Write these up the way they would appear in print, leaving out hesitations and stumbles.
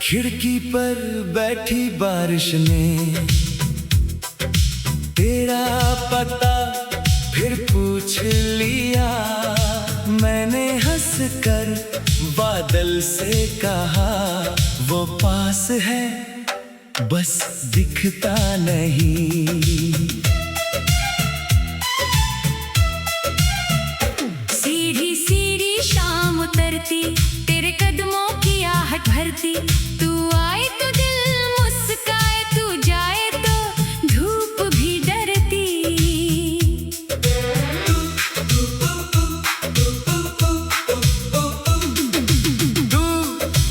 खिड़की पर बैठी बारिश ने तेरा पता फिर पूछ लिया। मैंने हंसकर बादल से कहा वो पास है बस दिखता नहीं। सीढ़ी सीढ़ी शाम उतरती तेरे कदमों की आहट भरती। तू आए तो दिल मुस्काए, तू जाए तो धूप भी डरती। तू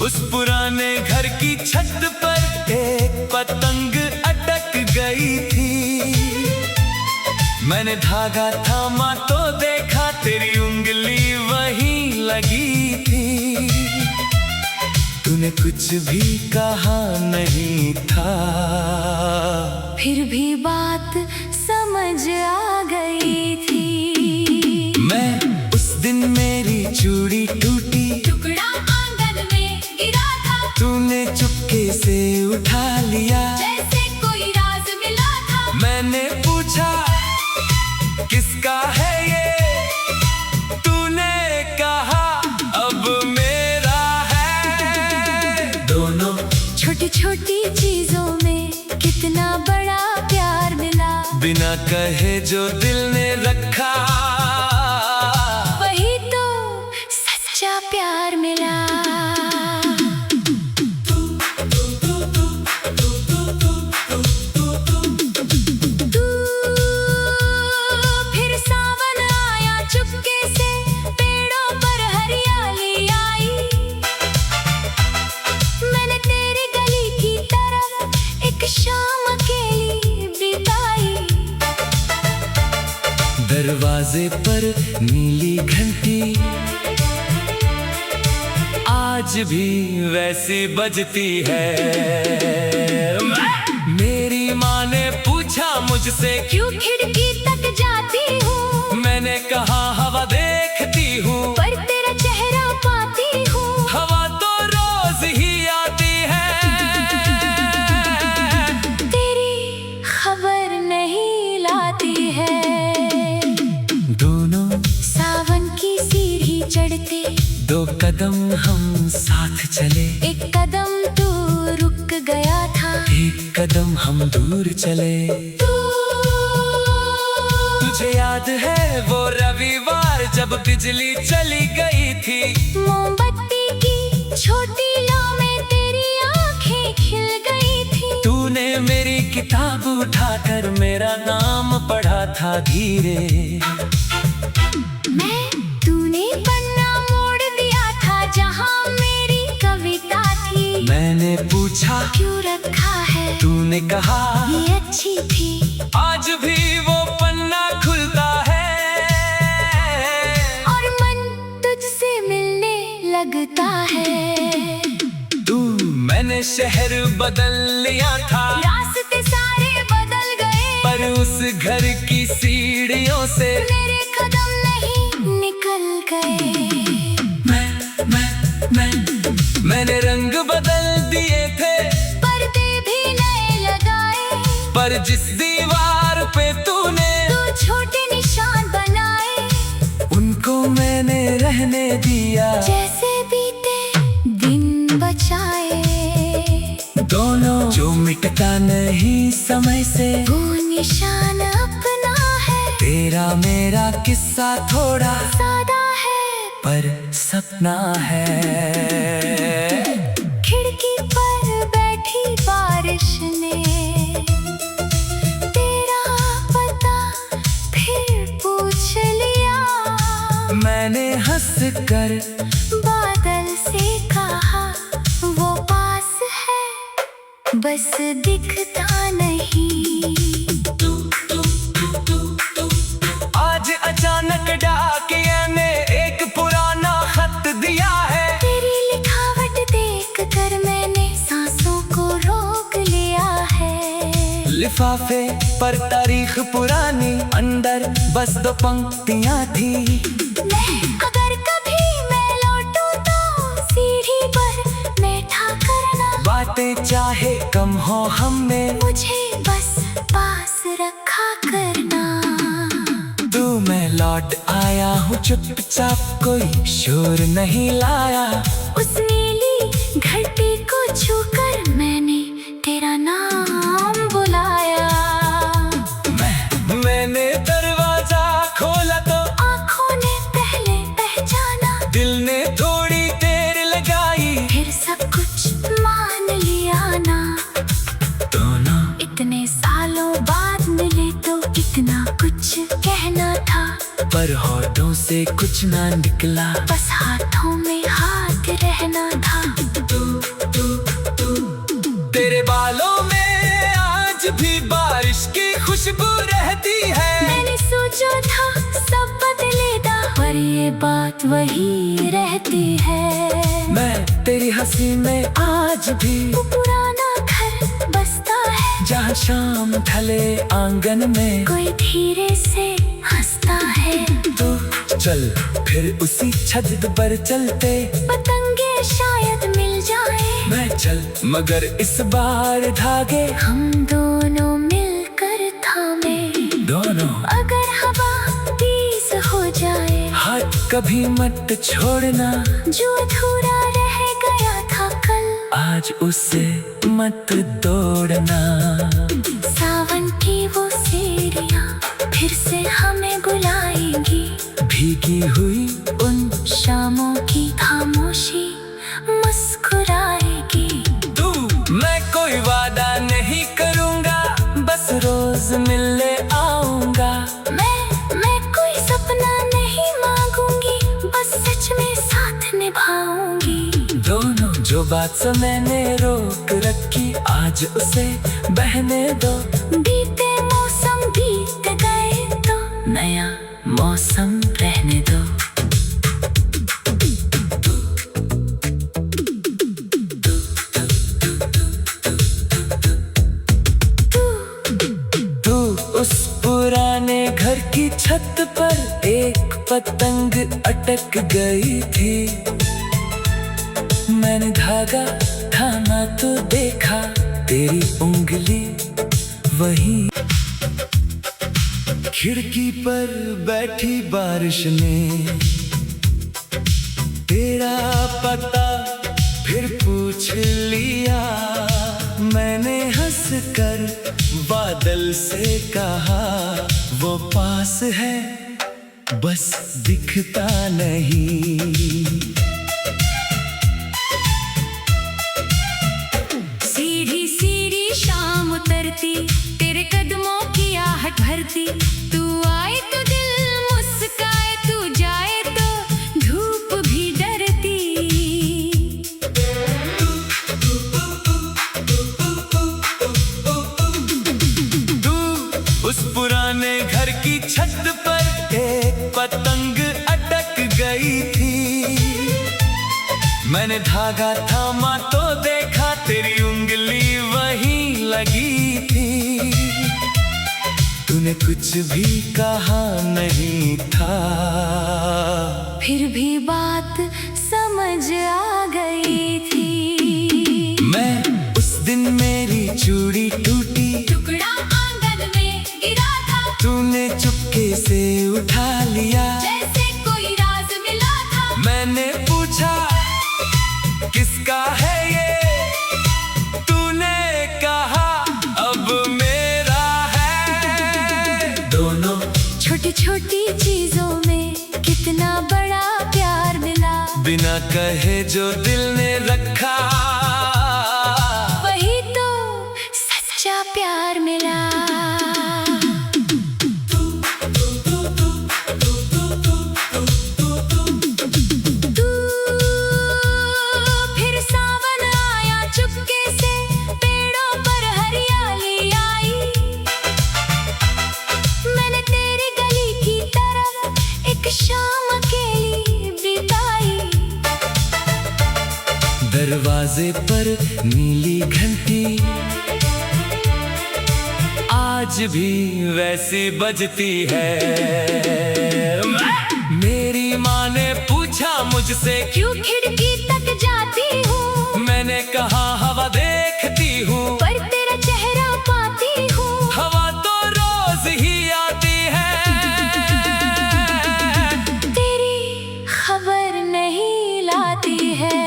उस पुराने घर की छत पर एक पतंग अटक गई थी। मैंने धागा थामा तो देखा तेरी उंगली वहीं लगी थी। तूने कुछ भी कहा नहीं था, फिर भी बात समझ आ गई थी। मैं उस दिन मेरी चूड़ी टूटी, टुकड़ा आंगन में गिरा था। तूने चुपके से उठा लिया जैसे कोई राज मिला था। मैंने पूछा किसका है ये, तूने कहा अब मेरा है। दोनों छोटी छोटी चीजों में कितना बड़ा प्यार मिला। बिना कहे जो दिल ने रखा वही तो सच्चा प्यार मिला। दरवाजे पर नीली घंटी आज भी वैसी बजती है। मेरी माँ ने पूछा मुझसे क्यों खिड़की तक जाती हूँ। मैंने कहा हवा देखती हूँ पर तेरा चेहरा पाती हूँ। हवा तो रोज ही आती है तेरी खबर नहीं लाती है। दोनों सावन की सीढ़ी चढ़ते दो कदम हम साथ चले। एक कदम तू रुक गया था, एक कदम हम दूर चले। तुझे याद है वो रविवार जब बिजली चली गई थी। मोमबत्ती की छोटी लौ में तेरी आंखें खिल गई थी। तूने मेरी किताब उठाकर मेरा नाम पढ़ा था धीरे। तूने पन्ना मोड़ दिया था जहाँ मेरी कविता थी। मैंने पूछा क्यों रखा है, तूने कहा ये अच्छी थी। आज भी वो पन्ना खुलता है और मन तुझसे मिलने लगता है। मैंने शहर बदल लिया था, रास्ते सारे बदल गए, पर उस घर की सीढ़ियों से मेरे कदम नहीं निकल गए। मैंने रंग बदल दिए थे, पर्दे भी नए लगाए, पर जिस दीवार पे तूने छोटे निशान बनाए, उनको मैंने रहने दिया। जैसे बीते दिन बचाए, दोनों जो मिटता नहीं समय से, वो निशान अपना है। तेरा मेरा किस्सा थोड़ा सादा है पर सपना है। खिड़की पर बैठी बारिश ने तेरा पता फिर पूछ लिया। मैंने हंसकर बादल से कहा वो पास है बस दिखता नहीं। आज अचानक डाकिया ने एक पुराना खत लिफाफे पर तारीख पुरानी, अंदर बस 2 पंक्तियां थी। अगर कभी मैं लौटूं तो सीढ़ी पर बैठा करना, बातें चाहे कम हो हमें, मुझे बस पास रखा करना। तू मैं लौट आया हूँ चुपचाप, कोई शोर नहीं लाया। उस नीली घटी को छूकर मैंने तेरा नाम बुलाया। मैंने दरवाजा खोला तो आँखों ने पहले पहचाना, दिल ने थोड़ी देर लगाई, फिर सब कुछ मान लिया ना। दोनों इतने सालों बाद मिले तो इतना कुछ कहना था, पर होठों से कुछ ना निकला, बस हाथों में हाथ रहना था। तेरे बालों में आज भी बारिश की खुशबू रहती है। मैंने सोचा था सब बदलेगा, पर ये बात वही रहती है। मैं तेरी हंसी में आज भी वो पुराना घर बसता है, जहाँ शाम ढले आंगन में कोई धीरे से हंसता है। तू चल फिर उसी छत पर चलते, पतंगे शायद मिल जाए, मैं चल मगर इस बार धागे हम दोनों मिलकर थामे। दोनों अगर हवा तेज हो जाए, हाथ कभी मत छोड़ना, जो अधूरा रह गया था कल, आज उसे मत तोड़ना। सावन की वो सीढ़ियाँ फिर से हमें बुलाएंगी, भीगी हुई उन शामों की खामोशी मुस्कुराएगी। तू मैं कोई वादा नहीं करूँगा, बस रोज मिलने आऊँगा। मैं कोई सपना नहीं मांगूंगी, बस सच में साथ निभाऊंगी। दोनों जो बात से मैंने रोक रखी, आज उसे बहने दो। बीते मौसम बीत गए तो नया मौसम रहने दो। तू उस पुराने घर की छत पर एक पतंग अटक गई थी। मैंने धागा थामा तो देखा, तेरी उंगली वही। खिड़की पर बैठी बारिश ने तेरा पता फिर पूछ लिया। मैंने हंसकर बादल से कहा, वो पास है बस दिखता नहीं। सीढ़ी सीढ़ी शाम उतरती, तेरे कदमों की आहट भरती। तू आए तो दिल मुस्काए, तू जाए तो धूप भी डरती। तू उस पुराने घर की छत पर एक पतंग अटक गई थी। मैंने धागा थामा तो देखा, तेरी उंगली वहीं लगी थी। तूने कुछ भी कहा नहीं था, फिर भी बात समझ आ गई थी। मैं उस दिन मेरी चूड़ी टूटी, टुकड़ा आंगन में गिरा था, तूने चुपके से उठा लिया, जैसे कोई राज मिला था। मैंने पूछा किसका है ये, तूने कहा अब मेरा है। दोनों छोटी छोटी चीजों में कितना बड़ा प्यार मिला, बिना कहे जो दिल ने रखा, वही तो सच्चा प्यार मिला। फिर सावन आया चुपके से, पेड़ों पर हरियाली आई। मैंने तेरी गली की तरफ एक शाम अकेली बिताई। दरवाजे पर नीली घंटी आज भी वैसी बजती है। मेरी माँ ने पूछा मुझसे क्यों खिड़की तक जाती हूँ, मैंने कहा हवा देखती हूँ, पर तेरा चेहरा पाती हूँ। हवा तो रोज ही आती है, तेरी खबर नहीं लाती है।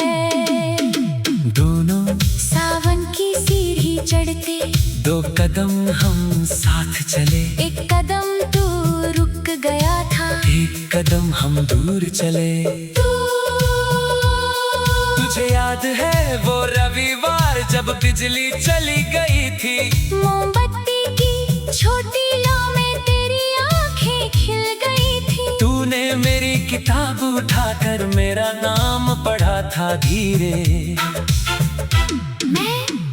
दोनों सावन की सीढ़ी चढ़ते, 2 कदम हम साथ चले, एक कदम तू रुक गया था, 1 कदम हम दूर चले। तुझे याद है वो रविवार जब बिजली चली गई थी, मोमबत्ती की छोटी लौ में तेरी आंखें खिल गई थी। तूने मेरी किताब उठाकर मेरा नाम पढ़ा था धीरे।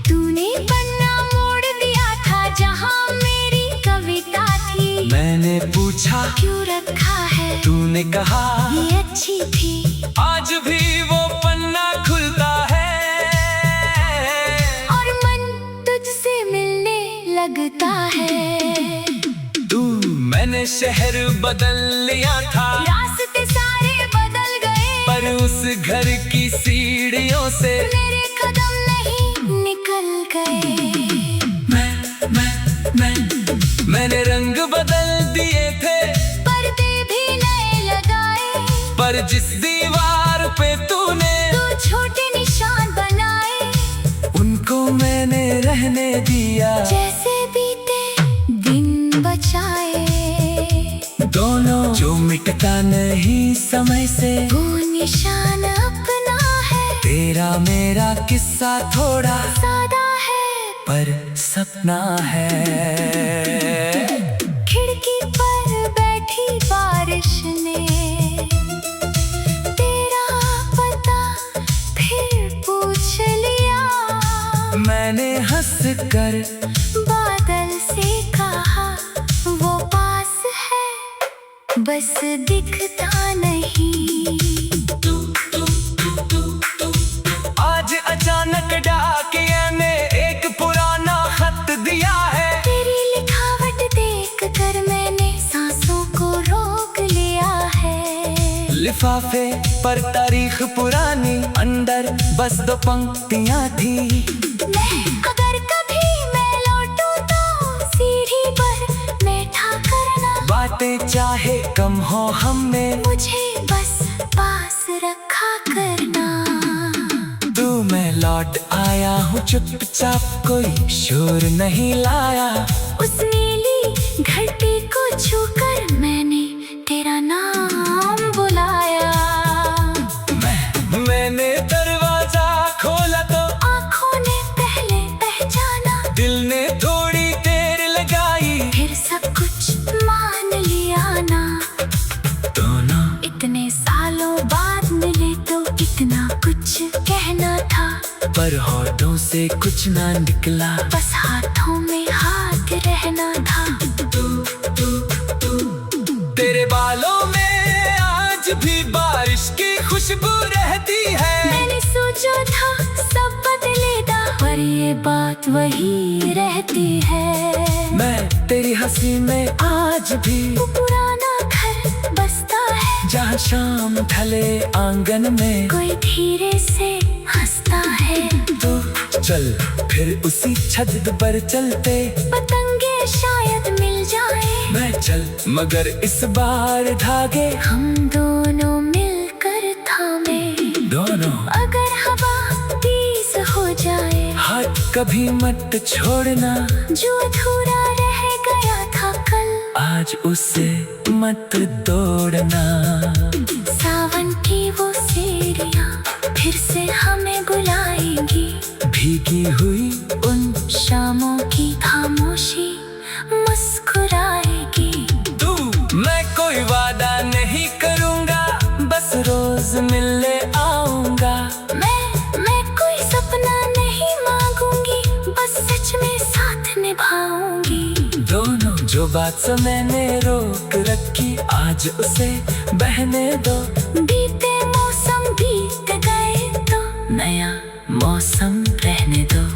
तूने पन्ना मोड़ दिया था जहाँ मेरी कविता थी। मैंने पूछा क्यों रखा है, तूने कहा ये अच्छी थी। आज भी वो पन्ना खुलता है और मन तुझसे मिलने लगता है। मैंने शहर बदल लिया था, रास्ते सारे बदल गए, पर उस घर की सीढ़ियों से मेरे कदम नहीं निकल गए। मैंने रंग बदल दिए थे, पर्दे भी नए लगाए, पर जिस दीवार पे तूने छोटे निशान बनाए, उनको मैंने रहने दिया। जैसे बीते दिन बचाए, दोनों जो मिटता नहीं समय से, वो निशान अपना है। तेरा मेरा किस्सा थोड़ा सादा है, पर सपना है। खिड़की पर बैठी बारिश ने तेरा पता फिर पूछ लिया। मैंने हंस कर बादल से कहा वो पास है, बस दिखता नहीं। आज अचानक डाकिया ने एक पुराना खत दिया है, तेरी लिखावट देख कर मैंने सांसों को रोक लिया है। लिफाफे पर तारीख पुरानी, अंदर बस 2 पंक्तियां थी। अगर कभी मैं लौटूं तो सीढ़ी पर बैठा करना, बातें चाहे कम हो हमने, मुझे बस पास रखा करना। मैं लौट आया हूँ चुपचाप, कोई शोर नहीं लाया। उस नीली घटी को छूकर मैंने तेरा नाम बुलाया। मैंने दरवाजा खोला तो आँखों ने पहले पहचाना, दिल ने थोड़ी देर लगाई, फिर सब कुछ मान लिया ना। दोनों इतने सालों बाद मिले तो इतना कुछ कहना था, पर होठों से कुछ ना निकला, बस हाथों में हाथ रहना था। तेरे बालों में आज भी बारिश की खुशबू रहती है। मैंने सोचा था सब बदलेगा, पर ये बात वही रहती है। मैं तेरी हंसी में आज भी वो पुराना घर बसता है, जहाँ शाम ढले आंगन में कोई धीरे से हंसता है। तू चल फिर उसी छत पर चलते, पतंगे शायद मिल जाए, मैं चल मगर इस बार धागे हम दोनों मिलकर थामे। दोनों अगर हवा तेज हो जाए, हाथ कभी मत छोड़ना, जो अधूरा रह गया था कल, आज उसे मत तोड़ना। सावन की वो सीढ़ियाँ फिर से हमें बुलाएंगी, भीगी हुई उन शामों की खामोशी मुस्कुराएगी। तू मैं कोई वादा नहीं करूँगा, बस रोज मिलने आऊँगा। मैं कोई सपना नहीं मांगूंगी, बस सच में साथ निभाऊंगी। दोनों जो बात से मैंने रोक रखी, आज उसे बहने दो। बीते मौसम बीत गए तो नया मौसम रहने दो।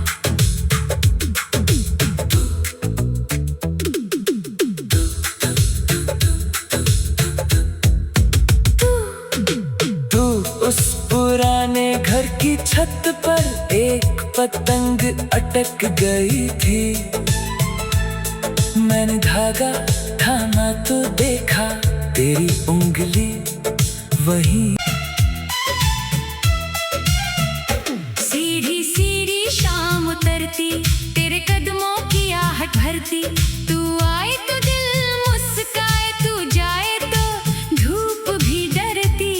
छत पर एक पतंग अटक गई थी। मैंने धागा थामा तो देखा तेरी उंगली वहीं। सीढ़ी सीढ़ी शाम उतरती, तेरे कदमों की आहट भरती। तू आए तो दिल मुस्काए, तू जाए तो धूप भी डरती।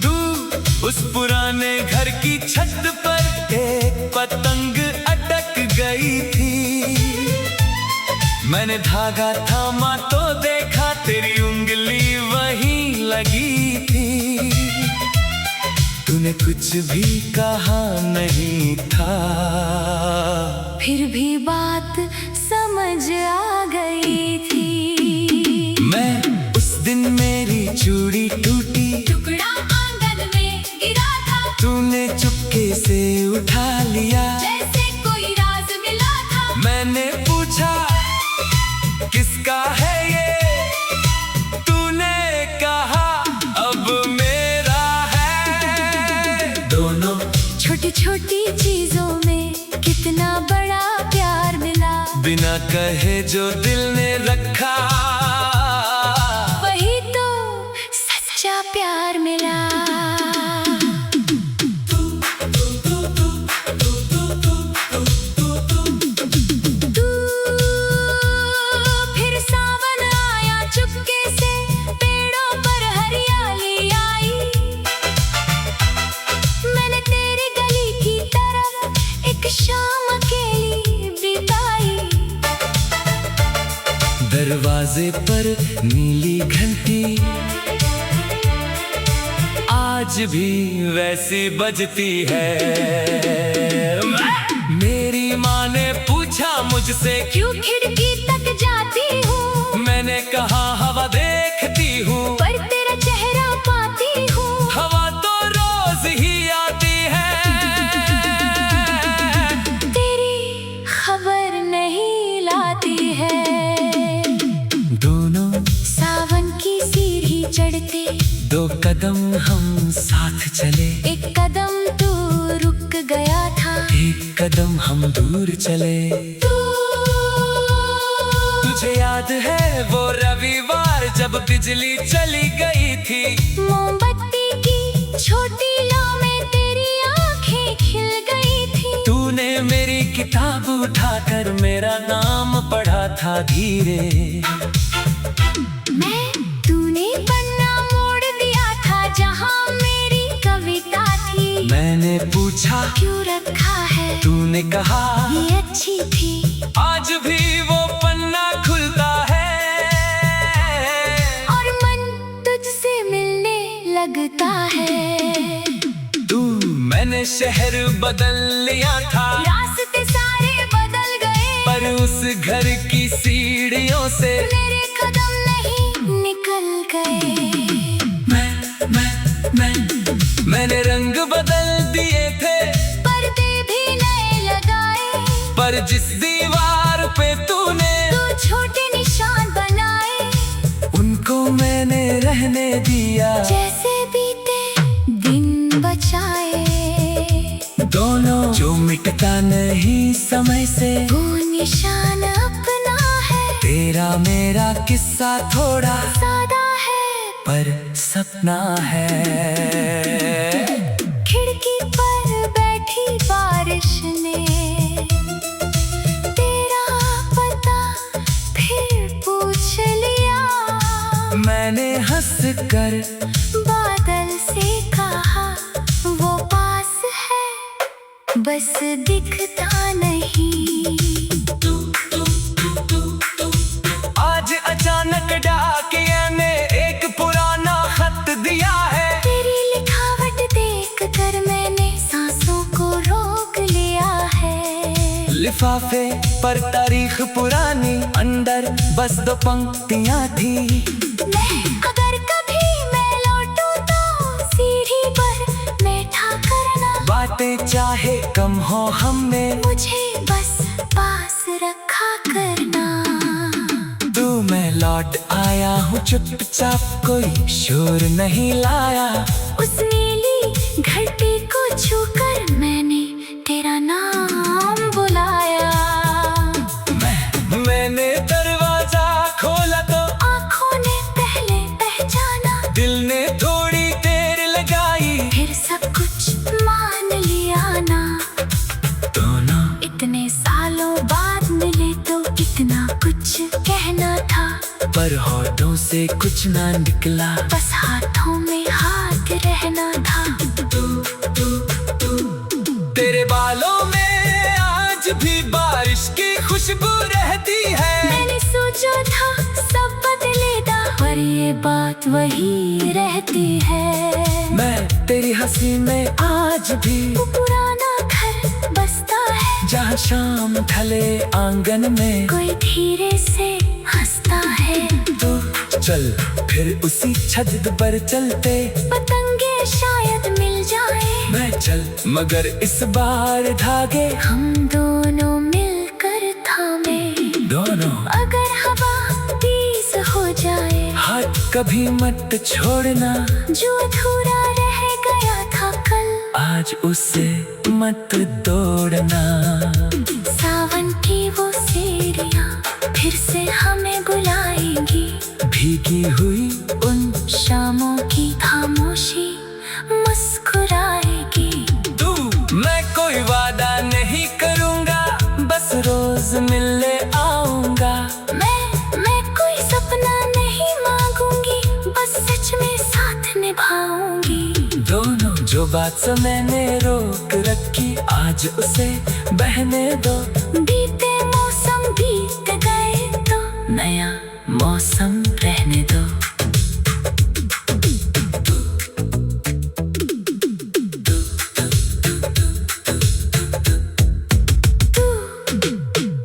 तू उस पुराने घर की छत पर एक पतंग अटक गई थी। मैंने धागा थामा तो देखा तेरी उंगली वहीं लगी थी। तूने कुछ भी कहा नहीं था, फिर भी बात समझ आ गई थी। मैं उस दिन मेरी चूड़ी टूटी, टुकड़ा आंगन में गिरा था। तूने चुपके से उठा लिया जैसे कोई राज मिला था। मैंने पूछा किसका है ये, तूने कहा अब मेरा है। दोनों छोटी छोटी चीजों में कितना बड़ा प्यार मिला। बिना कहे जो दिल ने रखा, वही तो सच्चा प्यार मिला। दरवाजे पर नीली घंटी आज भी वैसी बजती है। मेरी माँ ने पूछा मुझसे क्यों खिड़की तक जाती हूँ। मैंने कहा हवा देखती हूँ, पर तेरा चेहरा पाती हूँ। हवा तो रोज ही आती है, तेरी खबर नहीं लाती है। दोनों सावन की सीढ़ी चढ़ते, दो कदम हम साथ चले। एक कदम तू रुक गया था, एक कदम हम दूर चले। तुझे याद है वो रविवार जब बिजली चली गई थी। मोमबत्ती की छोटी लौ में तेरी आंखें खिल गई थी। तूने मेरी किताब उठाकर मेरा नाम पढ़ा था धीरे। तूने पन्ना मोड़ दिया था जहाँ मेरी कविता थी। मैंने पूछा क्यों रखा है, तूने कहा ये अच्छी थी। आज भी वो पन्ना खुलता है और मन तुझसे मिलने लगता है। मैंने शहर बदल लिया था, रास्ते सारे बदल गए, पर उस घर की सीढ़ियों से मेरे कदम नहीं निकल गए। मैंने रंग बदल दिए थे, पर्दे भी नए लगाए, पर जिस दीवार पे तूने तू छोटे निशान बनाए, उनको मैंने रहने दिया। जैसे बीते दिन बचाए, दोनों जो मिटता नहीं समय से, वो निशान अपना है। तेरा मेरा किस्सा थोड़ा सादा है पर सपना है। खिड़की पर बैठी बारिश ने तेरा पता फिर पूछ लिया। मैंने हंस कर बादल से कहा वो पास है, बस दिखता नहीं। आज अचानक डाकिया ने एक पुराना खत दिया है। तेरी लिखावट देख कर मैंने सांसों को रोक लिया है। लिफाफे पर तारीख पुरानी, अंदर बस 2 पंक्तियां थी। अगर कभी मैं लौटूं तो सीढ़ी पर बैठा करना, बातें चाहे कम हो हमने, मुझे बस पास रखा करना। तू मैं लौट आया हूँ चुपचाप, कोई शोर नहीं लाया। उस नीली घटी को छूकर मैंने तेरा नाम बुलाया। मैंने दरवाजा खोला तो आँखों ने पहले पहचाना, दिल ने थोड़ी देर लगाई, फिर सब कुछ मान लिया ना। दोनों इतने सालों बाद मिले तो इतना कुछ कहना था, पर होठों से कुछ ना निकला, बस हाथों में हाथ रहना था। तेरे बालों में आज भी बारिश की खुशबू रहती है। मैंने सोचा था सब बदलेगा, पर ये बात वही रहती है। मैं तेरी हंसी में आज भी वो पुराना घर बसता है, जहाँ शाम ढले आंगन में कोई धीरे से हंसता है। तू चल फिर उसी छत पर चलते, पतंगे शायद मिल जाए। मैं चल मगर इस बार धागे हम दोनों मिलकर थामे, दोनों। अगर हवा तेज हो जाए, हाथ कभी मत छोड़ना, जो अधूरा रह गया था कल, आज उसे मत तोड़ना। सावन की वो सीढ़ियाँ फिर से हमें बुलाएंगी, भीगी हुई उन शामों की खामोशी मुस्कुराएगी। तू मैं कोई वादा नहीं करूँगा, बस रोज मिलने आऊँगा। मैं कोई सपना नहीं मांगूंगी, बस सच में साथ निभाऊंगी। दोनों जो बात मैंने रोक रखी, आज उसे बहने दो। बीते मौसम बीत गए तो नया मौसम रहने दो।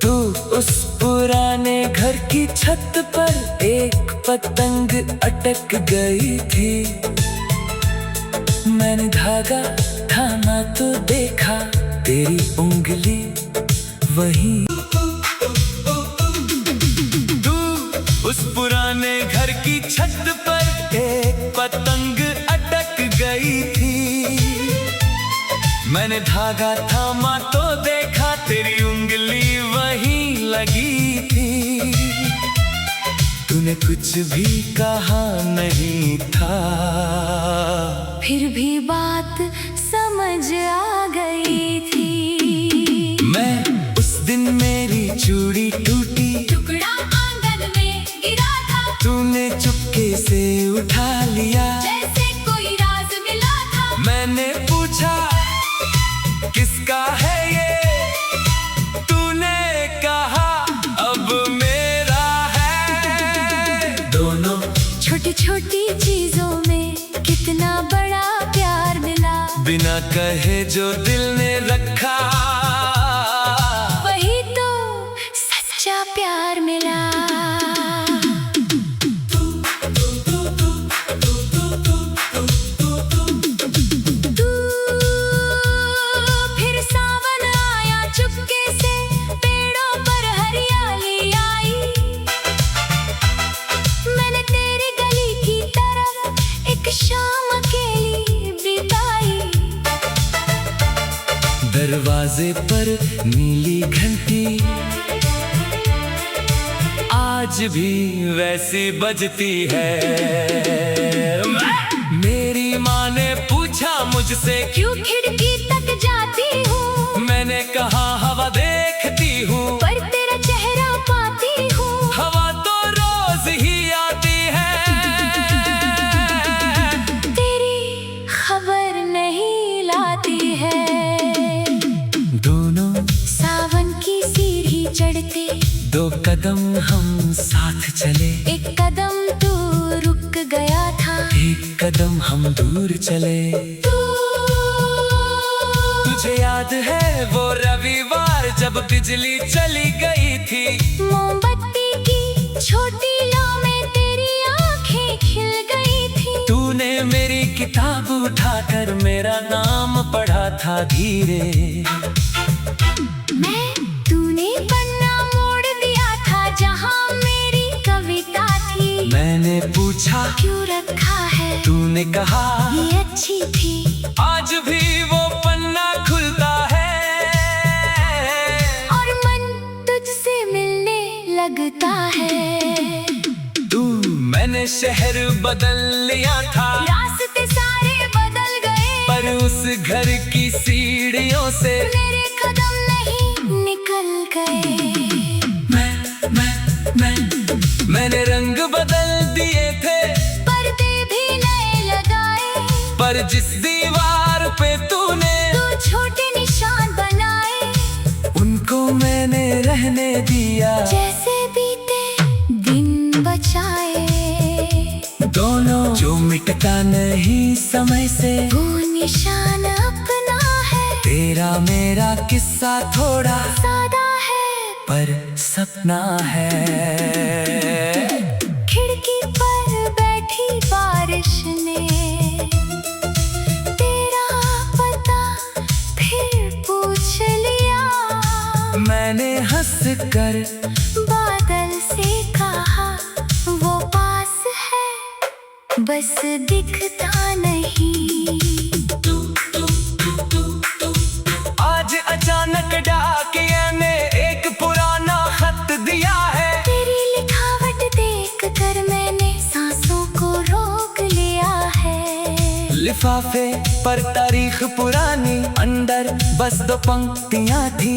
तू उस पुराने घर की छत पर एक पतंग अटक गई थी। मैंने धागा थामा तो देखा, तेरी उंगली वही। तू उस पुराने घर की छत पर एक पतंग अटक गई थी। मैंने धागा थामा तो देखा, तेरी उंगली वहीं लगी थी। तूने कुछ भी कहा नहीं था, फिर भी बात समझ आ गई थी। मैं उस दिन मेरी चूड़ी टूटी, टुकड़ा आंगन में गिरा था, तूने चुपके से उठा लिया, जैसे कोई राज मिला था। मैंने पूछा किसका है ये, तूने कहा अब मेरा है। दोनों छोटी छोटी चीजों में कितना बड़ा प्यार मिला, बिना कहे जो दिल ने रखा, वही तो सच्चा प्यार मिला। फिर सावन आया चुपके से, पेड़ों पर हरियाली आई। मैंने तेरी गली की तरफ एक शाम अकेली बिताई। दरवाजे पर नीली घंटी आज भी वैसी बजती है। मेरी माँ ने पूछा मुझसे क्यों खिड़की तक जाती हूँ, मैंने कहा हवा देखती हूँ, पर तेरा चेहरा पाती हूँ। हवा तो रोज ही आती है, तेरी खबर नहीं लाती है। दोनों सावन की सीढ़ी चढ़ते, दो कदम हम साथ चले, एक कदम तू रुक गया था, एक कदम हम दूर चले। तुझे याद है वो रविवार जब बिजली चली गई थी, मोमबत्ती की छोटी लौ में तेरी आंखें खिल गई थी। तूने मेरी किताब उठाकर मेरा नाम पढ़ा था धीरे। तूने पन्ना मोड़ दिया था जहाँ मेरी कविता थी। मैंने क्यों रखा है? तूने कहा ये अच्छी थी। आज भी वो पन्ना खुलता है और मन तुझसे मिलने लगता है। तू मैंने शहर बदल लिया था, रास्ते सारे बदल गए, पर उस घर की सीढ़ियों से मेरे कदम नहीं निकल गए। मैंने रंग बदल दिए थे, पर्दे भी नए लगाए, पर जिस दीवार पे तूने तू छोटे निशान बनाए, उनको मैंने रहने दिया। जैसे बीते दिन बचाए, दोनों जो मिटता नहीं समय से, वो निशान अपना है। तेरा मेरा किस्सा थोड़ा सादा है पर सपना है। खिड़की पर बैठी बारिश ने तेरा पता फिर पूछ लिया। मैंने हंस कर बादल से कहा वो पास है, बस दिखता नहीं। आज अचानक डाकिया ने एक पुराना खत दिया है। तेरी लिखावट देख कर मैंने सांसों को रोक लिया है। लिफाफे पर तारीख पुरानी, अंदर बस 2 पंक्तियां थी।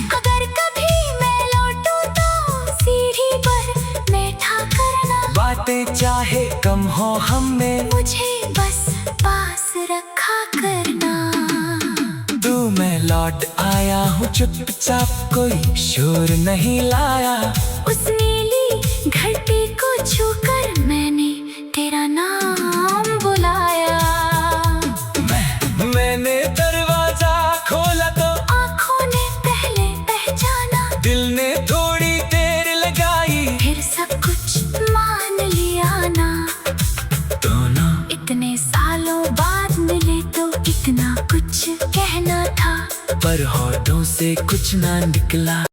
अगर कभी मैं लौटूं तो सीढ़ी पर बैठा करना, बातें चाहे कम हो हमने, मुझे बस पास रखा करना। तू मैं लौट आया हूँ चुपचाप, कोई शोर नहीं लाया। उस नीली घटी को छूकर मैंने तेरा नाम बुलाया। मैंने दरवाजा खोला तो आँखों ने पहले पहचाना, दिल ने थोड़ी देर लगाई, फिर सब कुछ मान लिया ना। दोनों इतने सालों बाद मिले तो इतना कुछ कहना था, पर होठों से कुछ ना निकला।